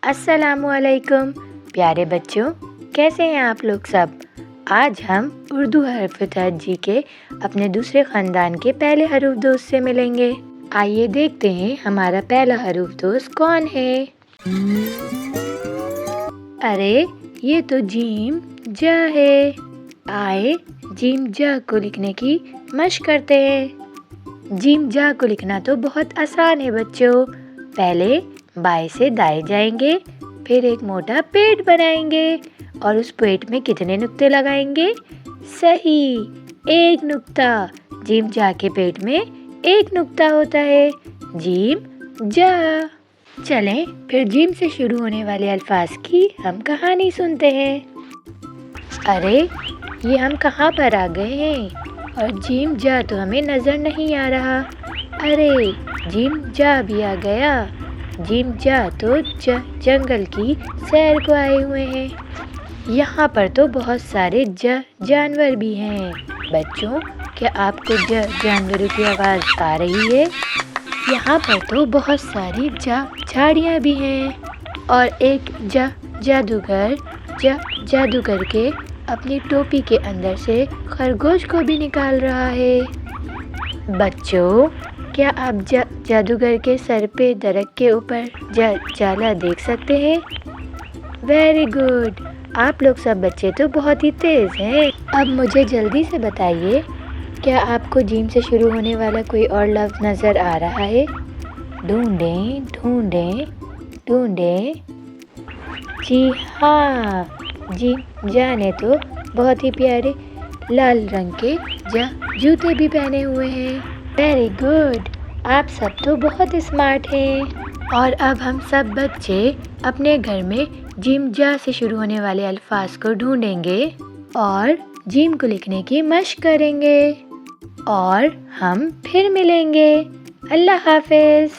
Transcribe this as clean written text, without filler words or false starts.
अस्सलाम वालेकुम प्यारे बच्चों, कैसे हैं आप लोग सब। आज हम उर्दू हरफ-ए-तहज्जी के अपने दूसरे ख़ानदान के पहले हरूफ दोस्त से मिलेंगे। आइए देखते हैं हमारा पहला हरूफ दोस्त कौन है। अरे ये तो जीम जा है। आए जीम जा को लिखने की मशक करते हैं। जीम जा को लिखना तो बहुत आसान है बच्चों। पहले बाएं से दाएं जाएंगे, फिर एक मोटा पेट बनाएंगे और उस पेट में कितने नुक्ते लगाएंगे? सही, एक नुक्ता। जीम जा के पेट में एक नुक्ता होता है। जीम जा। चलें फिर जीम से शुरू होने वाले अल्फाज की हम कहानी सुनते हैं। अरे ये हम कहाँ पर आ गए हैं और जीम जा तो हमें नज़र नहीं आ रहा। अरे जीम जा भी आ गया। जीम जा तो जंगल की सैर को आए हुए हैं। यहाँ पर तो बहुत सारे जानवर भी हैं। बच्चों, क्या आपको जानवरों की आवाज़ आ रही है? यहाँ पर तो बहुत सारी झाड़ियाँ भी हैं और एक जादूगर जादू करके अपनी टोपी के अंदर से खरगोश को भी निकाल रहा है। बच्चों, क्या आप जादूगर के सर पे दरख्त के ऊपर जाला देख सकते हैं? वेरी गुड, आप लोग सब बच्चे तो बहुत ही तेज़ हैं। अब मुझे जल्दी से बताइए, क्या आपको जीम से शुरू होने वाला कोई और लफ्ज़ नज़र आ रहा है? ढूंढें ढूंढें ढूंढें। जी हाँ, जीम जा ने तो बहुत ही प्यारे लाल रंग के जूते भी पहने हुए हैं। वेरी गुड, आप सब तो बहुत स्मार्ट हैं। और अब हम सब बच्चे अपने घर में जीम जा से शुरू होने वाले अल्फाज को ढूंढेंगे और जीम को लिखने की मशक करेंगे और हम फिर मिलेंगे। अल्लाह हाफिज़।